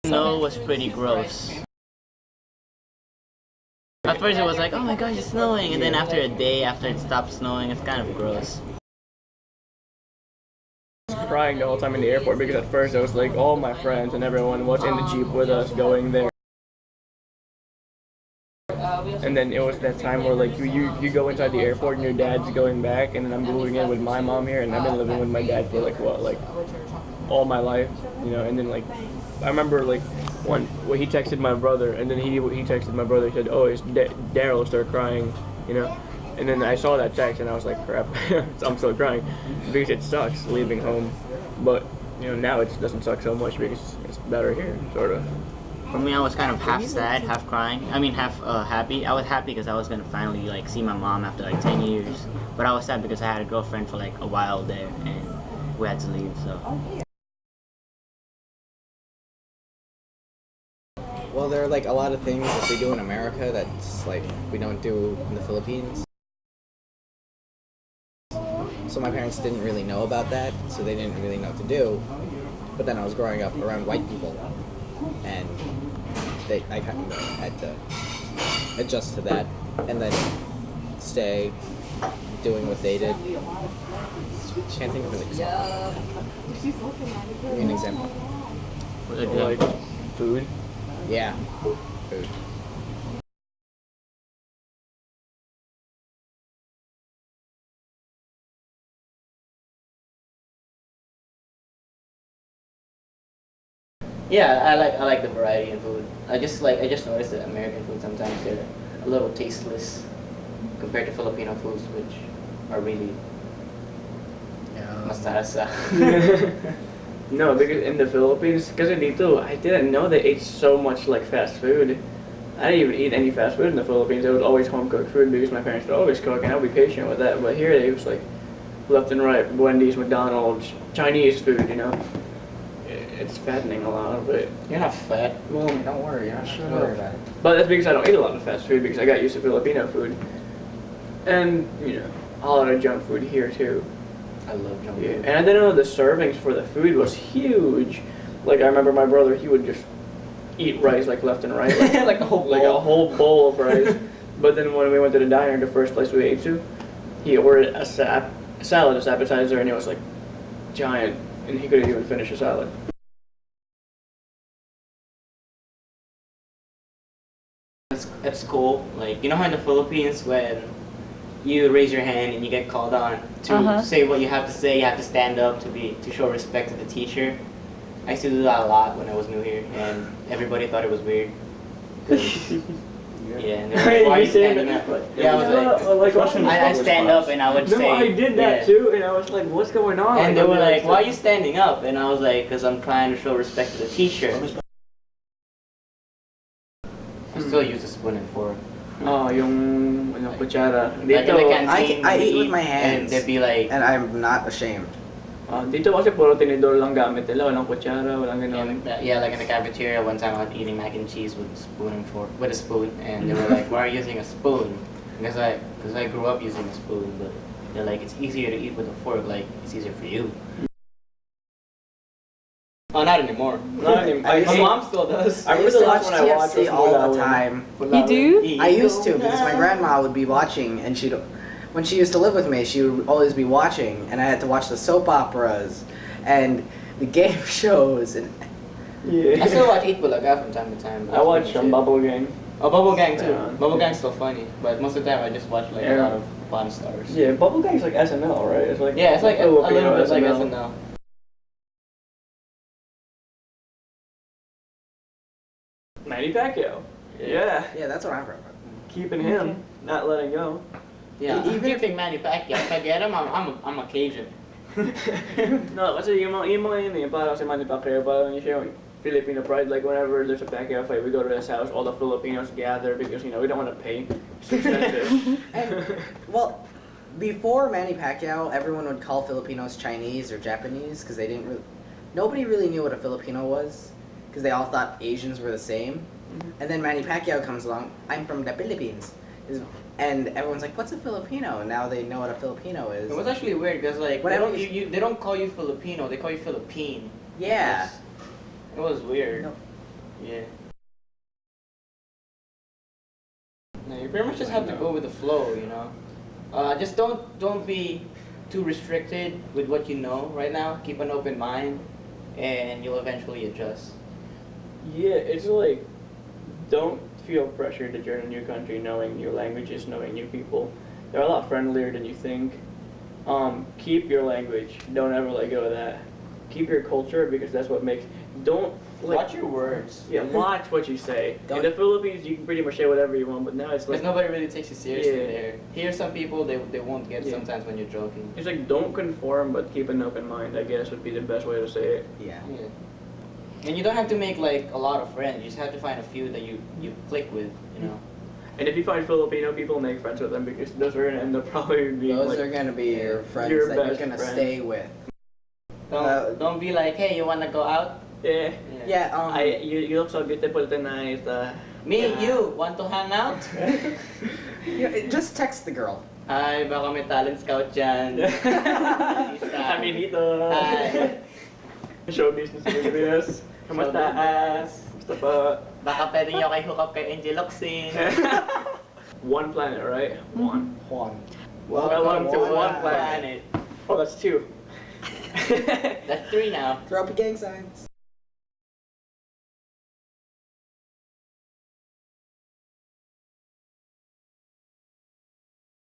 Snow was pretty gross. At first it was like, oh my gosh, it's snowing, and then after a day after it stopped snowing, it's kind of gross. I was crying the whole time in the airport because at first it was like all my friends and everyone was in the Jeep with us going there. And then it was that time where like you go inside the airport and your dad's going back, and then I'm moving in with my mom here, and I've been living with my dad for like what, like all my life, you know. And then like I remember like he texted my brother, and then he texted my brother. He said, "Oh, it's Daryl started crying," you know. And then I saw that text and I was like, "Crap, I'm still crying," because it sucks leaving home. But you know, now it doesn't suck so much because it's better here, sort of. For me, I was kind of half sad, half crying. I mean, half happy. I was happy because I was gonna finally like see my mom after like 10 years. But I was sad because I had a girlfriend for like a while there, and we had to leave. So. Well, there are like a lot of things that they do in America that's like we don't do in the Philippines. So my parents didn't really know about that, so they didn't really know what to do. But then I was growing up around white people, and I kind of had to adjust to that, and then stay doing what they did. Can't think of an example. Give me an example. Like food. Yeah, food. Yeah, I like the variety in food. I just noticed that American food sometimes they're a little tasteless compared to Filipino foods, which are really masarsa. No, because in the Philippines, because dito, I didn't know they ate so much like fast food. I didn't even eat any fast food in the Philippines. It was always home cooked food because my parents would always cook, and I'd be patient with that. But here it was like left and right, Wendy's, McDonald's, Chinese food, you know. It's fattening a lot of it. You're not fat. Well, don't worry, you're not sure about it. But that's because I don't eat a lot of fast food because I got used to Filipino food. And, you know, a lot of junk food here too. I love junk Yeah. food. And I didn't know the servings for the food was huge. Like I remember my brother, he would just eat rice like left and right. Like, Like a whole bowl. Like a whole bowl of rice. But then when we went to the diner, the first place we ate to, he ordered a salad as appetizer, and it was like giant, and he couldn't even finish a salad. At school, like you know how in the Philippines when you raise your hand and you get called on to say what you have to say, you have to stand up to show respect to the teacher. I used to do that a lot when I was new here, and everybody thought it was weird. Yeah, and they were like, why are you standing up? Yeah, I was like, I stand up and I would say. No, I did that too, and I was like, what's going on? And they were like, why are you standing up? And I was like, because I'm trying to show respect to the teacher. I still use a spoon and fork. Oh, yung kutsara. Like in the canteen, I eat with my hands. And they'd be like, And I'm not ashamed. Dito kasi puro tinidor lang gamit nila, walang kutsara, walang ganun. yeah, like in the cafeteria one time I was eating mac and cheese with a spoon and fork, with a spoon, and they were like, why are you using a spoon? Because I grew up using a spoon, but they're like, it's easier to eat with a fork, like it's easier for you. Oh, not anymore. Not anymore. My mom still does. I used to watch TFC all the time. You do? I used to because my grandma would be watching, and when she used to live with me, she would always be watching, and I had to watch the soap operas and the game shows. And Yeah. I still watch Eat Bulaga from time to time. I watch Bubble Gang. Oh, Bubble Gang too. Yeah. Bubble Gang's still funny, but most of the time I just watch like a lot of Pawn Stars. Yeah, Bubble Gang's like SNL, right? It's like Yeah, it's like a little Filipino bit like SNL. Manny Pacquiao. Yeah. yeah, that's what I'm from. Keeping him, not letting go. Yeah, even if Manny Pacquiao, if I get him, I'm a Cajun. No, kasi yung mga yun eh, parang si Manny Pacquiao, parang yung siya yung Filipino pride. Like whenever there's a Pacquiao fight, we go to his house, all the Filipinos gather because, you know, we don't want to pay. It's expensive. Well, before Manny Pacquiao, everyone would call Filipinos Chinese or Japanese because nobody really knew what a Filipino was because they all thought Asians were the same. And then Manny Pacquiao comes along, I'm from the Philippines. And everyone's like, what's a Filipino? And now they know what a Filipino is. It was actually weird because like they don't call you Filipino, they call you Philippine. Yeah. It was weird. No. Yeah. No, you pretty much just have to go with the flow, you know. Just don't be too restricted with what you know right now. Keep an open mind, and you'll eventually adjust. Yeah, it's like, don't feel pressured that you're in a new country, knowing new languages, knowing new people. They're a lot friendlier than you think. Keep your language. Don't ever let go of that. Keep your culture, because that's what makes. Don't Watch your words. Yeah, watch what you say. In the Philippines, you can pretty much say whatever you want, but now it's like Because nobody really takes you seriously Yeah. there. Here, some people they won't get Yeah. sometimes when you're joking. it's like don't conform, but keep an open mind. I guess would be the best way to say it. Yeah. Yeah. And you don't have to make like a lot of friends. You just have to find a few that you click with, you know. And if you find Filipino people, make friends with them, because those are gonna end up probably being Those like are gonna be your friends your that you're best gonna friends. stay with. Don't be like, hey, you wanna go out? yeah. Yeah. You look so beautiful tonight. Me, you want to hang out? Just text the girl. Hi, baka may talent scout dyan. Kami dito. Hi. Show business sa Pilipinas. Kamusta? Kamusta pa? Baka pwede nyo kay hook up kay Angel Oxin. One planet, right? One. Welcome to to one one planet. Oh, that's two. That's 3 now. Throw up your gang signs.